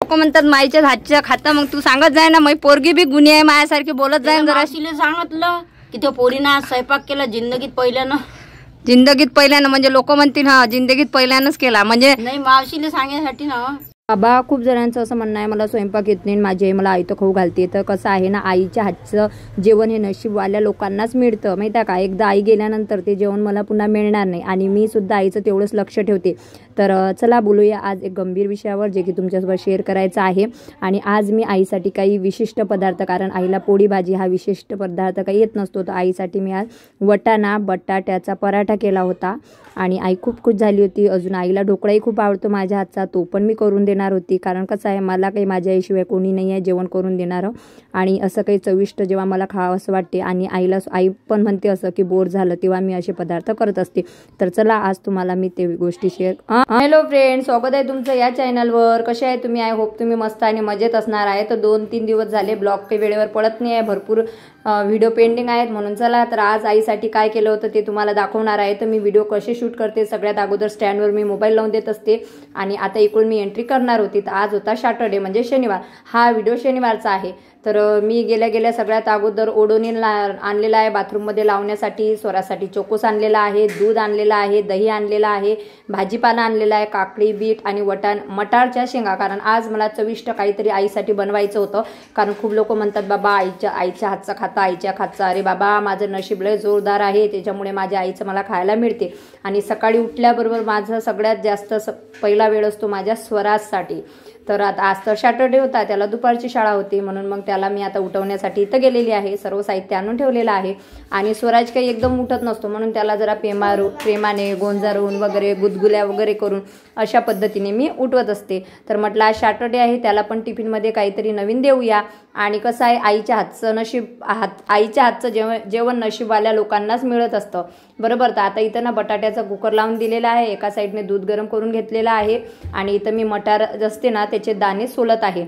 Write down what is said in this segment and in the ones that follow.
लोक म्हणतात माईच्या हातच्या खाता, मग तू सांगत जाय ना, मग पोरगी बी गुन्हे आहे माझ्यासारखी बोलत जाय जरा. मावशीला सांगितलं की त्या पोरीनं आज स्वयंपाक केला जिंदगीत पहिल्यानं. जिंदगीत पहिल्यानं म्हणजे लोक म्हणतील हा जिंदगीत पहिल्यानंच केला म्हणजे नाही, मावशीला सांगण्यासाठी ना. बाबा खूप जणांचं असं म्हणणं आहे मला स्वयंपाक येत नाही, माझी आई मला आयतं खाऊ घालते. तर कसं आहे ना, आईच्या हातचं जेवण हे नशीबवाल्या लोकांनाच मिळतं माहिती आहे का. एकदा आई गेल्यानंतर ते जेवण मला पुन्हा मिळणार नाही आणि मी सुद्धा आईचं तेवढंच लक्ष ठेवते. तर चला बोलूया आज एक गंभीर विषयावर जे की तुमच्यासोबत शेअर करायचं आहे. आणि आज मी आईसाठी काही विशिष्ट पदार्थ, कारण आईला पोळी भाजी हा विशिष्ट पदार्थ काही येत नसतो, तर आईसाठी मी आज वटाणा बटाट्याचा पराठा केला होता आणि आई खूप खुश झाली होती. अजून आईला ढोकळाही खूप आवडतो माझ्या हातचा, तो पण मी करून देणार होती. कारण कसं आहे, मला काही माझ्या आईशिवाय कोणी नाही आहे जेवण करून देणारं. आणि असं काही चविष्ट जेव्हा मला खावं असं वाटते आणि आई पण म्हणते असं की बोर झालं तेव्हा मी असे पदार्थ करत असते. तर चला आज तुम्हाला मी ते गोष्टी शेअर. हॅलो फ्रेंड, स्वागत आहे तुमचं या चॅनलवर. कसे आहे तुम्ही? आय होप तुम्ही मस्त आणि मजेत असणार आहे. तर 2-3 दिवस झाले ब्लॉग काही वेळेवर पडत नाही आहे, भरपूर व्हिडिओ पेंडिंग आहेत. म्हणून चला तर आज आईसाठी काय केलं होतं ते तुम्हाला दाखवणार आहे. तर मी व्हिडिओ कसे शूट करते, सगळ्यात अगोदर स्टँडवर मी मोबाईल लावून देत असते आणि आता इकडून मी एंट्री करणार होती. तर आज होता सॅटर्डे म्हणजे शनिवार, हा व्हिडिओ शनिवारचा आहे. तर मी गेल्या सगळ्यात अगोदर ओडोनिल आणलेला आहे बाथरूममध्ये लावण्यासाठी, स्वरासाठी चोकोस आणलेला आहे, दूध आणलेला आहे, दही आणलेला आहे, भाजीपाला आणलेला आहे, काकडी बीट आणि मटारच्या शेंगा. कारण आज मला चविष्ट काहीतरी आईसाठी बनवायचं होतं. कारण खूप लोक म्हणतात बाबा आईच्या हातचा खाता, आईच्या हातचा. अरे बाबा, माझं नशीब लय जोरदार आहे, त्याच्यामुळे माझ्या आईचं मला खायला मिळते. आणि सकाळी उठल्याबरोबर माझा सगळ्यात जास्त पहिला वेळ असतो माझ्या स्वराजसाठी. तर आता आज तर सॅटर्डे होता, त्याला दुपारची शाळा होती, म्हणून मग त्याला मी आता उठवण्यासाठी इथं गेलेली आहे. सर्व साहित्य आणून ठेवलेलं आहे आणि स्वराज काही एकदम उठत नसतो, म्हणून त्याला जरा प्रेमाने गोंजारून वगैरे गुदगुल्या वगैरे करून अशा पद्धतीने मी उठवत असते. तर म्हटलं आज सॅटर्डे आहे, त्याला पण टिफिनमध्ये काहीतरी नवीन देऊया. आणि कसं आहे, आईच्या हातचं जेवण नशीबवाल्या लोकांनाच मिळत असतं, बरोबर. तर आता इथं ना बटाट्याचा कुकर लावून दिलेला आहे, एका साईडने दूध गरम करून घेतलेलं आहे आणि इथं मी मटार असते ना त्याचे दाणे सोलत आहे,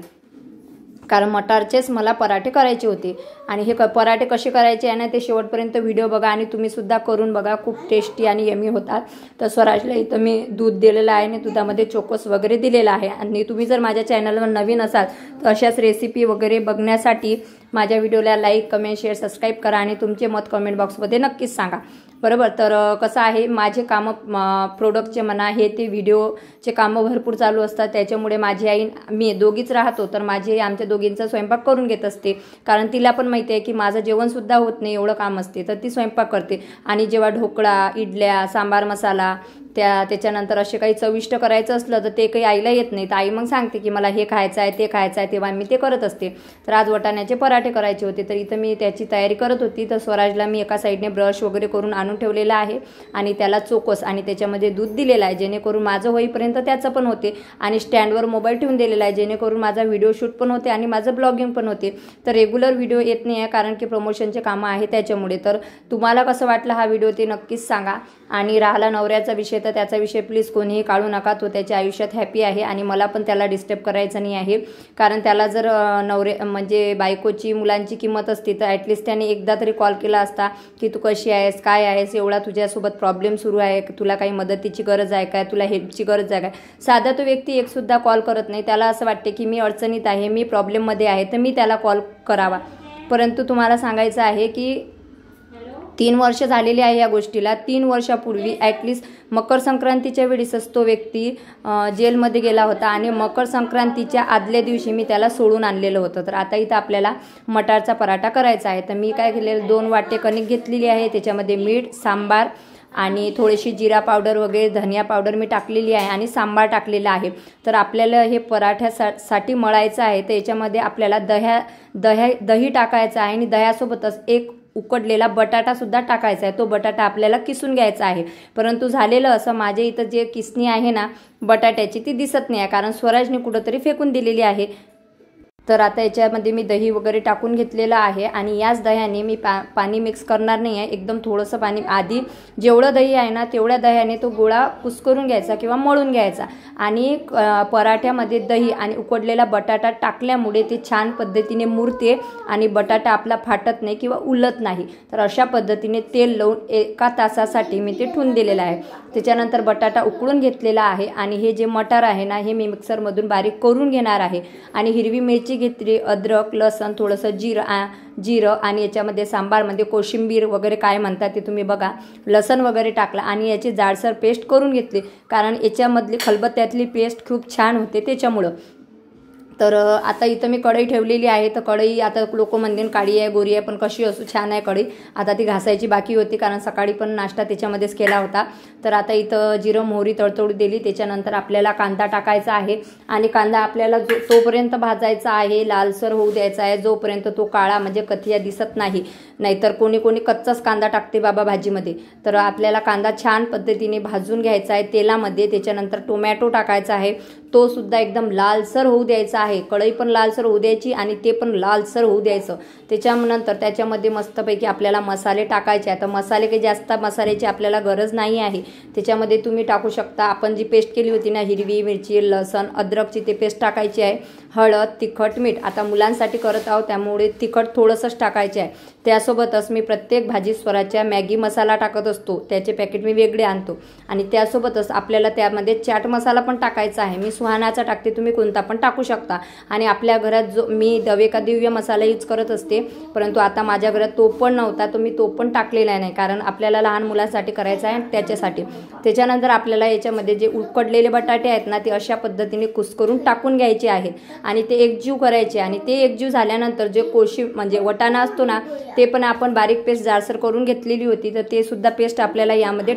कारण मटारचेच मला पराठे करायचे होते. आणि हे पराठे कसे करायचे आहे ना ते शेवटपर्यंत व्हिडिओ बघा आणि तुम्ही सुद्धा करून बघा, खूप टेस्टी आणि यमी होतात. तर स्वराजला इथं मी दूध दिलेलं आहे आणि दुधामध्ये चोकोस वगैरे दिलेला आहे. आणि तुम्ही जर माझ्या चॅनलवर नवीन असाल तर अशाच रेसिपी वगैरे बघण्यासाठी माझ्या व्हिडिओला लाईक कमेंट शेअर सबस्क्राईब करा आणि तुमचे मत कमेंट बॉक्समध्ये नक्कीच सांगा, बरोबर. तर कसं आहे, माझे कामं प्रोडक्टचे म्हणा हे ते व्हिडिओचे कामं भरपूर चालू असतात, त्याच्यामुळे माझी आई मी दोघीच राहतो. तर माझी आई आमच्या दोघींचा स्वयंपाक करून घेत असते, कारण तिला पण माहिती आहे की माझं जेवणसुद्धा होत नाही, एवढं काम असते. तर ती स्वयंपाक करते. आणि जेव्हा ढोकळा, इडल्या, सांबार मसाला त्याच्यानंतर असे काही चविष्ट करायचं असलं तर ते काही आईला येत नाही, तर आई मग सांगते की मला हे खायचं आहे ते खायचं आहे, तेव्हा मी ते करत असते. तर आज वटाण्याचे पराठे करायचे होते, तर इथं मी त्याची तयारी करत होती. तर स्वराजला मी एका साईडने ब्रश वगैरे करून आणून ठेवलेला आहे आणि त्याला चोकोस आणि त्याच्यामध्ये दूध दिलेलं आहे, जेणेकरून माझं होईपर्यंत त्याचं पण होते. आणि स्टँडवर मोबाईल ठेवून दिलेला आहे, जेणेकरून माझा व्हिडिओ शूट पण होते आणि माझं ब्लॉगिंग पण होते. तर रेग्युलर व्हिडिओ येत नाही आहे, कारण की प्रमोशनचे कामं आहे त्याच्यामुळे. तर तुम्हाला कसं वाटलं हा व्हिडिओ ते नक्कीच सांगा. आणि राहिला नवऱ्याचा विषय, तर त्याचा विषय प्लीज कोणीही काढू नका, तो त्याच्या आयुष्यात हॅपी आहे आणि मला पण त्याला डिस्टर्ब करायचं नाही आहे. कारण त्याला जर म्हणजे बायकोची मुलांची किंमत असती तर ॲटलिस्ट त्याने एकदा तरी कॉल केला असता की तू कशी आहेस, काय आहेस, एवढा तुझ्यासोबत प्रॉब्लेम सुरू आहे, तुला काही मदतीची गरज आहे काय, तुला हेल्पची गरज आहे काय. साधा तो व्यक्ती एकसुद्धा कॉल करत नाही, त्याला असं वाटते की मी अडचणीत आहे, मी प्रॉब्लेममध्ये आहे, तर मी त्याला कॉल करावा. परंतु तुम्हाला सांगायचं आहे की 3 वर्ष झालेली आहे या गोष्टीला. 3 वर्षापूर्वी ॲटलिस्ट मकर संक्रांतीच्या वेळेसच तो व्यक्ती जेलमध्ये गेला होता आणि मकर संक्रांतीच्या आदल्या दिवशी मी त्याला सोडून आणलेलं होतं. तर आता इथं आपल्याला मटारचा पराठा करायचा आहे. तर मी काय केलेलं, 2 वाटे कणिक घेतलेली आहे, त्याच्यामध्ये मीठ, सांबार आणि थोडीशी जिरा पावडर वगैरे धनिया पावडर मी टाकलेली आहे आणि सांबार टाकलेला आहे. तर आपल्याला हे पराठ्यासाठी मळायचं आहे, तर याच्यामध्ये आपल्याला दही टाकायचं आहे आणि दह्यासोबतच एक उकडलेला बटाटा सुद्धा टाकायचा आहे. तो बटाटा आपल्याला किसून घ्यायचा आहे. परंतु झालेलं असं, माझ्या इथं जे किसणी आहे ना बटाट्याची ती दिसत नाही आहे, कारण स्वराजने कुठंतरी फेकून दिलेली आहे. तर आता याच्यामध्ये मी दही वगैरे टाकून घेतलेलं आहे आणि याच दह्याने मी पाणी मिक्स करणार नाही आहे, एकदम थोडंसं पाणी. आधी जेवढं दही आहे ना तेवढ्या दह्याने तो गोळा कुस्करून घ्यायचा किंवा मळून घ्यायचा आणि पराठ्यामध्ये दही आणि उकडलेला बटाटा टाकल्यामुळे ते छान पद्धतीने मुरते आणि बटाटा आपला फाटत नाही किंवा उलत नाही. तर अशा पद्धतीने तेल लावून 1 तासासाठी मी ते ठेवून दिलेलं आहे. त्याच्यानंतर बटाटा उकळून घेतलेला आहे आणि हे जे मटार आहे ना हे मी मिक्सरमधून बारीक करून घेणार आहे. आणि हिरवी मिरची घेतली, अद्रक, लसण, थोडंसं जिरं आणि याच्यामध्ये सांबारमध्ये कोशिंबीर वगैरे काय म्हणतात ते तुम्ही बघा, लसण वगैरे टाकला आणि याची जाडसर पेस्ट करून घेतली, कारण याच्यामधली खलबत्त्यातली पेस्ट खूप छान होते त्याच्यामुळं. तर आता इथं मी कढई ठेवलेली आहे. तर कढई आता लोक म्हणतील काळी आहे गोरी आहे, पण कशी असू छान आहे कढई. आता ती घासायची बाकी होती कारण सकाळी पण नाश्ता त्याच्यामध्येच केला होता. तर आता इथं जिरं मोहरी तडतडू दिली. त्याच्यानंतर आपल्याला कांदा टाकायचा आहे आणि कांदा आपल्याला तोपर्यंत भाजायचा आहे, लालसर होऊ द्यायचा आहे जोपर्यंत तो काळा म्हणजे कथिया दिसत नाही. नाहीतर कोणी कच्चाच कांदा टाकते बाबा भाजीमध्ये. तर आपल्याला कांदा छान पद्धतीने भाजून घ्यायचा आहे तेलामध्ये. त्याच्यानंतर टोमॅटो टाकायचा आहे, तो सुद्धा एकदम लालसर होऊ द्यायचा आहे. कढई पण लालसर होऊ द्यायची आणि ते पण लालसर होऊ द्यायचं. त्याच्यानंतर त्याच्यामध्ये मस्तपैकी आपल्याला मसाले टाकायचे आहे. तर मसाले काही जास्त मसाल्याची आपल्याला गरज नाही आहे. त्याच्यामध्ये तुम्ही टाकू शकता आपण जी पेस्ट केली होती ना हिरवी मिरची, लसण, अद्रकची, ते पेस्ट टाकायची आहे. हळद, तिखट, मीठ. आता मुलांसाठी करत आहोत त्यामुळे तिखट थोडंसंच टाकायचे आहे. त्यासोबतच मी प्रत्येक भाजी स्वराच्या मॅगी मसाला टाकत असतो, त्याचे पॅकेट मी वेगळे आणतो. आणि त्यासोबतच आपल्याला त्यामध्ये चाट मसाला पण टाकायचा आहे. मी सुहानाचा टाकते, तुम्ही कोणता पण टाकू शकता. आणि आपल्या घरात जो मी दवे का दिव्य मसाला यूज करत असते, परंतु आता माझ्या घरात तो पण नव्हता, तो मी तो पण टाकलेला नाही कारण आपल्याला लहान मुलांसाठी करायचा आहे त्याच्यासाठी. त्याच्यानंतर आपल्याला याच्यामध्ये जे उकडलेले बटाटे आहेत ना ते अशा पद्धतीने कुस्करून टाकून घ्यायचे आहेत आणि ते एकजीव करायचे. आणि ते एकजीव झाल्यानंतर जे कोशी म्हणजे वटाणा असतो ना ते पण आपण बारीक पेस्ट जाडसर करून घेतलेली होती, तर ते सुद्धा पेस्ट आपल्याला यामध्ये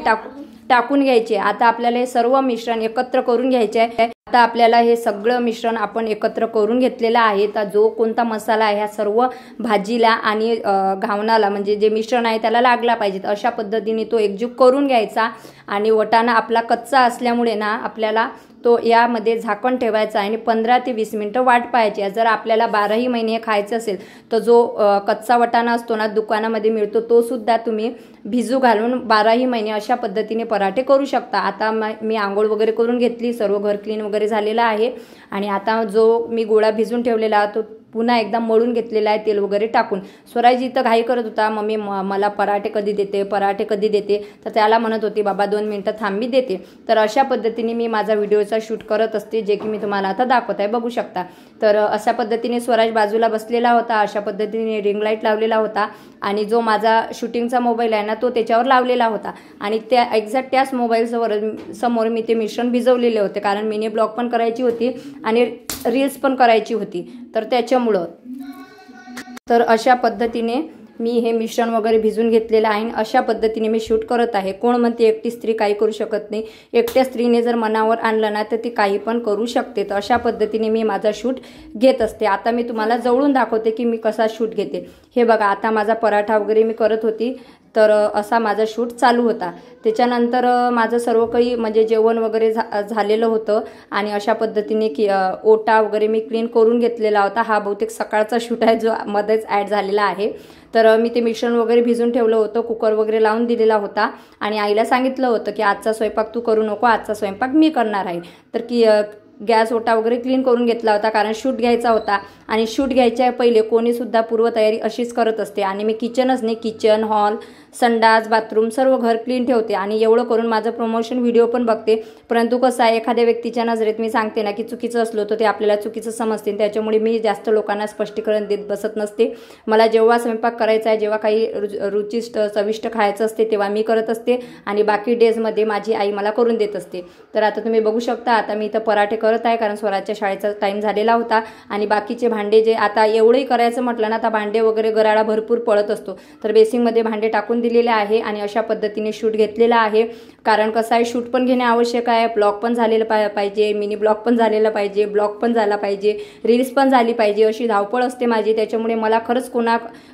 टाकून घ्यायचे. आता आपल्याला हे सर्व मिश्रण एकत्र करून घ्यायचे आहे. आता आपल्याला हे सगळं मिश्रण आपण एकत्र करून घेतलेलं आहे. तर जो कोणता मसाला आहे ह्या सर्व भाजीला आणि घावणाला म्हणजे जे मिश्रण आहे त्याला लागला पाहिजे. अशा पद्धतीने तो एकजीव करून घ्यायचा. आणि वटाणा आपला कच्चा असल्यामुळे ना आपल्याला तो यामध्ये झाकण ठेवायचा आणि 15 ते 20 मिनिटं वाट पाहायची. जर आपल्याला 12ही महिने खायचं असेल तर जो कच्चा वटाणा असतो ना दुकानामध्ये मिळतो तो सुद्धा तुम्ही भिजू घालून 12ही महिने अशा पद्धतीने पराठे करू शकता. आता मी आंघोळ वगैरे करून घेतली, सर्व घर क्लीन वगैरे झालेलं आहे. आणि आता जो मी गोळा भिजून ठेवलेला तो पुन्हा एकदा मळून घेतलेला आहे तेल वगैरे टाकून. स्वराज इथं घाई करत होता, मम्मी मला पराठे कधी देते. तर त्याला म्हणत होती बाबा 2 मिनिटं थांबी देते. तर अशा पद्धतीने मी माझा व्हिडिओचा शूट करत असते, जे की मी तुम्हाला आता दाखवत आहे, बघू शकता. तर अशा पद्धतीने स्वराज बाजूला बसलेला होता, अशा पद्धतीने रिंग लाईट लावलेला होता आणि जो माझा शूटिंगचा मोबाईल आहे ना तो त्याच्यावर लावलेला होता. आणि त्या एक्झॅक्ट त्याच मोबाईल समोर मी ते मिश्रण भिजवलेले होते, कारण मिनी ब्लॉग पण करायची होती आणि रील्स पण करायची होती. तर त्याच्यामुळं तर अशा पद्धतीने मी हे मिश्रण वगैरे भिजून घेतलेलं आहे. अशा पद्धतीने मी शूट करत आहे. कोण म्हणते एकटी स्त्री काही करू शकत नाही, एकट्या स्त्रीने जर मनावर आणलं ना तर ती काही पण करू शकते. तर अशा पद्धतीने मी माझा शूट घेत असते. आता मी तुम्हाला जवळून दाखवते की मी कसा शूट घेते. हे बघा, आता माझा पराठा वगैरे मी करत होती, तर असा माझा शूट चालू होता. त्याच्यानंतर माझं सर्व काही म्हणजे जेवण वगैरे झालेलं होतं आणि अशा पद्धतीने की ओटा वगैरे मी क्लीन करून घेतलेला होता. हा बहुतेक सकाळचा शूट आहे जो मध्येच ॲड झालेला आहे. तर मी ते मिश्रण वगैरे भिजून ठेवलं होतं, कुकर वगैरे लावून दिलेला होता आणि आईला सांगितलं होतं की आजचा स्वयंपाक तू करू नको, आजचा स्वयंपाक मी करणार आहे. तर की गॅस ओटा वगैरे क्लीन करून घेतला होता कारण शूट घ्यायचा होता. आणि शूट घ्यायच्या पहिले कोणीसुद्धा पूर्वतयारी अशीच करत असते. आणि मी किचनच नाही, किचन, हॉल, संडास, बाथरूम सर्व घर क्लीन ठेवते आणि एवढं करून माझं प्रमोशन व्हिडिओ पण बघते. परंतु कसं आहे, एखाद्या व्यक्तीच्या नजरेत मी सांगते ना की चुकीचं असलो तर ते आपल्याला चुकीचं समजते. त्याच्यामुळे मी जास्त लोकांना स्पष्टीकरण देत बसत नसते. मला जेव्हा स्वयंपाक करायचा आहे, जेव्हा काही रुचिष्ट चविष्ट खायचं असते तेव्हा मी करत असते आणि बाकी डेजमध्ये माझी आई मला करून देत असते. तर आता तुम्ही बघू शकता, आता मी इथं पराठे करत आहे कारण स्वराच्या शाळेचा टाईम झालेला होता. आणि बाकीचे भांडे जे आता एवढंही करायचं म्हटलं ना तर भांडे वगैरे गराळा भरपूर पडत असतो. तर बेसिंगमध्ये भांडे टाकून दिलेले आहे आणि अशा पद्धतीने शूट घेतलेला आहे. कारण कसं आहे, शूट पण घेणे आवश्यक आहे, ब्लॉग पण झालेलं पाहिजे, मिनी ब्लॉग पण झालेला पाहिजे, ब्लॉग पण झाला पाहिजे, रील्स पण झाली पाहिजे, अशी धावपळ असते माझी. त्याच्यामुळे मला खरंच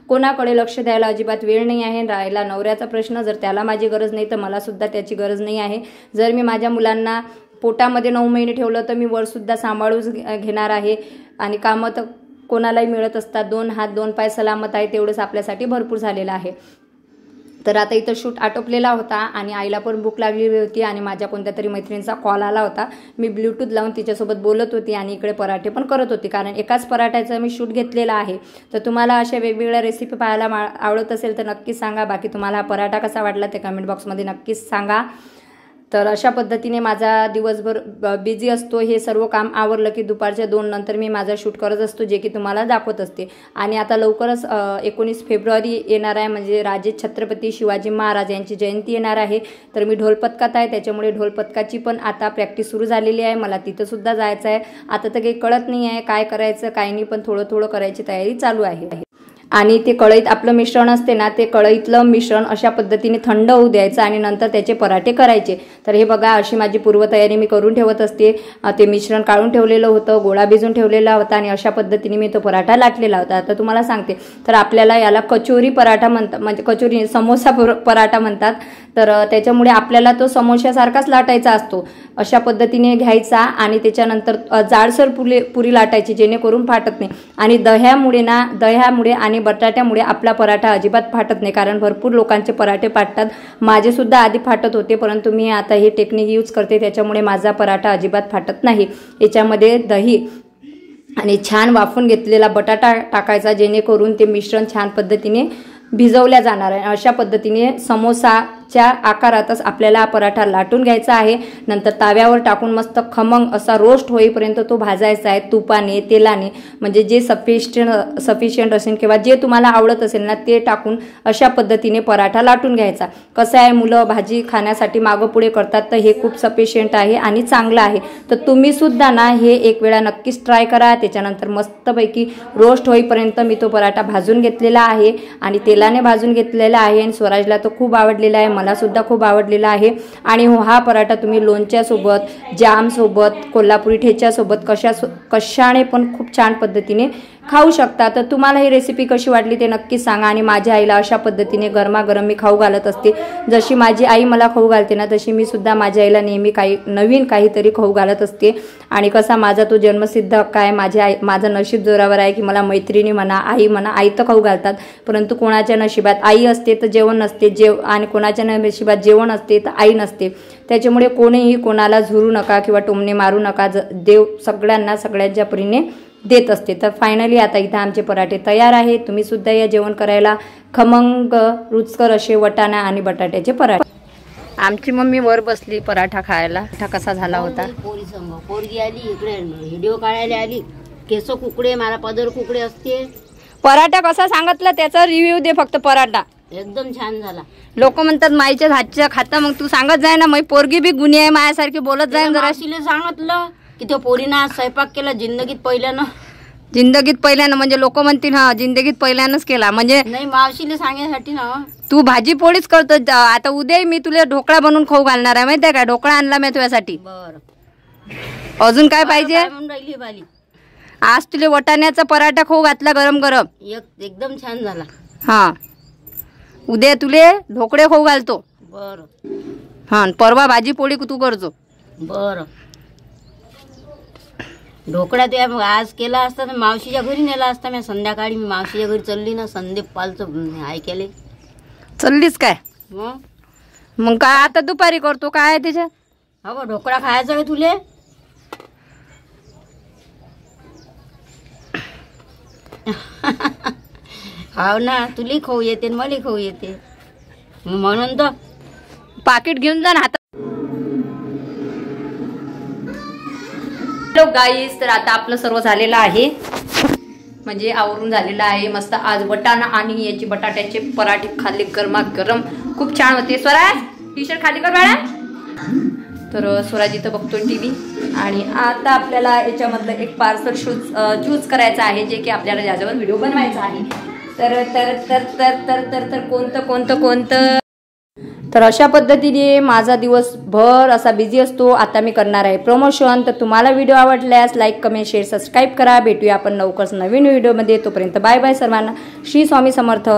कोणाकडे लक्ष द्यायला अजिबात वेळ नाही आहे. राहिला नवऱ्याचा प्रश्न, जर त्याला माझी गरज नाही तर मला सुद्धा त्याची गरज नाही आहे. जर मी माझ्या मुलांना पोटामध्ये 9 महिने ठेवलं तर मी वरसुद्धा सांभाळूच घेणार आहे आणि कामं तर कोणालाही मिळत असतात. 2 हात 2 पाय सलामत आहे तेवढंच आपल्यासाठी भरपूर झालेलं आहे. तर आता इथं शूट आटोपलेला होता आणि आईला पण भूक लागलेली होती आणि माझ्या कोणत्या तरी मैत्रिणीचा कॉल आला होता. मी ब्लूटूथ लावून तिच्यासोबत बोलत होती आणि इकडे पराठे पण करत होती, कारण एकाच पराठ्याचा मी शूट घेतलेला आहे. तर तुम्हाला अशा वेगवेगळ्या रेसिपी पाहायला आवडत असेल तर नक्कीच सांगा. बाकी तुम्हाला हा पराठा कसा वाटला ते कमेंट बॉक्समध्ये नक्कीच सांगा. तर अशा पद्धतीने माझा दिवसभर बिझी असतो. हे सर्व काम आवरलं की दुपारच्या 2 नंतर मी माझा शूट करत असतो, जे की तुम्हाला दाखवत असते. आणि आता लवकरच 19 फेब्रुवारी येणार आहे, म्हणजे राजे छत्रपती शिवाजी महाराज यांची जयंती येणार आहे. तर मी ढोलपथकात आहे, त्याच्यामुळे ढोलपथकाची पण आता प्रॅक्टिस सुरू झालेली आहे. मला तिथंसुद्धा जायचं आहे. आता तर काही कळत नाही आहे काय करायचं काय नाही, पण थोडं थोडं करायची तयारी चालू आहे. आणि ते कढईत आपलं मिश्रण असते ना, ते कढईतलं मिश्रण अशा पद्धतीने थंड होऊ द्यायचं आणि नंतर त्याचे पराठे करायचे. तर हे बघा, अशी माझी पूर्वतयारी मी करून ठेवत असते. ते मिश्रण काढून ठेवलेलं होतं, गोळा भिजून ठेवलेला होता आणि अशा पद्धतीने मी तो पराठा लाटलेला होता. आता तुम्हाला सांगते, तर आपल्याला याला कचोरी पराठा म्हणतात, म्हणजे कचोरी समोसा पराठा म्हणतात. तर त्याच्यामुळे आपल्याला तो समोश्यासारखाच लाटायचा असतो. अशा पद्धतीने घ्यायचा आणि त्याच्यानंतर जाडसर पुरी लाटायची, जेणेकरून फाटत नाही. आणि दह्यामुळे आणि बटाट्यामुळे आपला पराठा अजिबात फाटत नाही, कारण भरपूर लोकांचे पराठे फाटतात. माझे सुद्धा आधी फाटत होते, परंतु मी आता ही टेक्निक यूज करते, त्याच्यामुळे माझा पराठा अजिबात फाटत नाही. याच्यामध्ये दही आणि छान वाफून घेतलेला बटाटा टाकायचा, जेणेकरून ते मिश्रण छान पद्धतीने भिजवल्या जाणार आहे. अशा पद्धतीने समोसाच्या आकारातच आपल्याला पराठा लाटून घ्यायचा आहे. नंतर ताव्यावर टाकून मस्त खमंग असा रोस्ट होईपर्यंत तो भाजायचा आहे, तुपाने तेलाने, म्हणजे जे सफिशियंट असेल किंवा जे तुम्हाला आवडत असेल ना ते टाकून अशा पद्धतीने पराठा लाटून घ्यायचा. कसं आहे, मुलं भाजी खाण्यासाठी मागं पुढे करतात, तर हे खूप सफिशियंट आहे आणि चांगलं आहे. तर तुम्ही सुद्धा ना हे एक वेळा नक्कीच ट्राय करा. त्याच्यानंतर मस्तपैकी रोस्ट होईपर्यंत मी तो पराठा भाजून घेतलेला आहे आणि तेलाने भाजून घेतलेला आहे. आणि स्वराजला तो खूप आवडलेला आहे, मला सुद्धा खूप आवडलेला आहे. आणि हा पराठा तुम्ही लोणच्यासोबत, जामसोबत, कोल्हापुरी ठेच्यासोबत कशाने पण खूप छान पद्धतीने खाऊ शकता. तर तुम्हाला ही रेसिपी कशी वाटली ते नक्कीच सांगा. आणि माझ्या आईला अशा पद्धतीने गरमागरम मी खाऊ घालत असते. जशी माझी आई मला खाऊ घालते ना, तशी मी सुद्धा माझ्या आईला नेहमी नवीन काहीतरी खाऊ घालत असते. आणि कसा माझा तो जन्मसिद्ध हक्क आहे, माझं नशीब जोरावर आहे की मला मैत्रिणी म्हणा, आई तर खाऊ घालतात, परंतु कोणाच्या नशिबात आई असते तर जेवण नसते, आणि कोणाच्या नशिबात जेवण असते तर आई नसते. त्याच्यामुळे कोणीही कोणाला झुरू नका किंवा टोमणे मारू नका. देव सगळ्यांना सगळ्यांच्या परीने देत असते. तर फायनली आता इथं आमचे पराठे तयार आहेत. तुम्ही सुद्धा या जेवण करायला. खमंग रुचकर असे वटाणा आणि बटाट्याचे पराठे. आमची मम्मी वर बसली पराठा खायला. कसा झाला होता? पोरगी आली इकडे, व्हिडिओ काढायला आली. केस कुकडे, मला पदर कुकडे असते. पराठा कसा सांगितलं त्याचा रिव्ह्यू दे फक्त. पराठा एकदम छान झाला. लोक म्हणतात माईच्या हातच्या खाता, मग तू सांगत जाय ना. मग पोरगी बी गुन्हे आहे माझ्यासारखी, बोलत जाय जरा. सांगितलं की त्या पोरीनं स्वयंपाक केला जिंदगीत पहिल्यानं. म्हणजे लोक म्हणतील हा जिंदगीत पहिल्यानंच केला, म्हणजे नाही, मावशीला सांगण्यासाठी ना. तू भाजी पोळीच करतो. आता उद्या मी तुला ढोकळा बनवून खाऊ घालणार आहे, माहितीये का? ढोकळा आणला मी तुझ्यासाठी. बरं, अजून काय पाहिजे? आज तुला वटाण्याचा पराठा खाऊ घातला गरम गरम, एकदम छान झाला. हा, उद्या तुले ढोकळे खाऊ घालतो. बरं. हा, परवा भाजी पोळी तू करतो. बरं. ढोकळा तू आज केला असता तर मावशीच्या घरी नेला असता. मी संध्याकाळी मावशीच्या घरी चालली ना, संदीप पालचं ऐकायला. चाललीस काय? मग काय आता दुपारी करतो काय त्याच्यात? हो, ढोकळा खायचा का तुले? हो ना, तुला खाऊ येते मला खाऊ येते, म्हणून तर पाकिट घेऊन जा ना हातात. हॅलो गाईज, तर आता आपलं सर्व झालेलं आहे, म्हणजे आवरून झालेलं आहे. मस्त आज वटाणा आणि याची बटाट्याचे पराठे खाल्ले गरमागरम, खूप छान होते. स्वराज टी शर्ट खाली कर बाळा. तर स्वराज इथं बघतोय टीव्ही. आणि आता आपल्याला याच्यामधलं एक पार्सल चूज करायचं आहे, जे की आपल्याला ज्याच्यावर व्हिडिओ बनवायचा आहे. तर तर तर तर तर तर तर कोणतं कोणतं कोणतं तर अशा पद्धतीने माझा दिवसभर असा बिझी असतो. आता मी करणार आहे प्रमोशन. तर तुम्हाला व्हिडिओ आवडल्यास लाईक, कमेंट, शेअर, सबस्क्राईब करा. भेटूया आपण लवकरच नवीन व्हिडिओमध्ये. तोपर्यंत बाय बाय सर्वांना. श्री स्वामी समर्थ.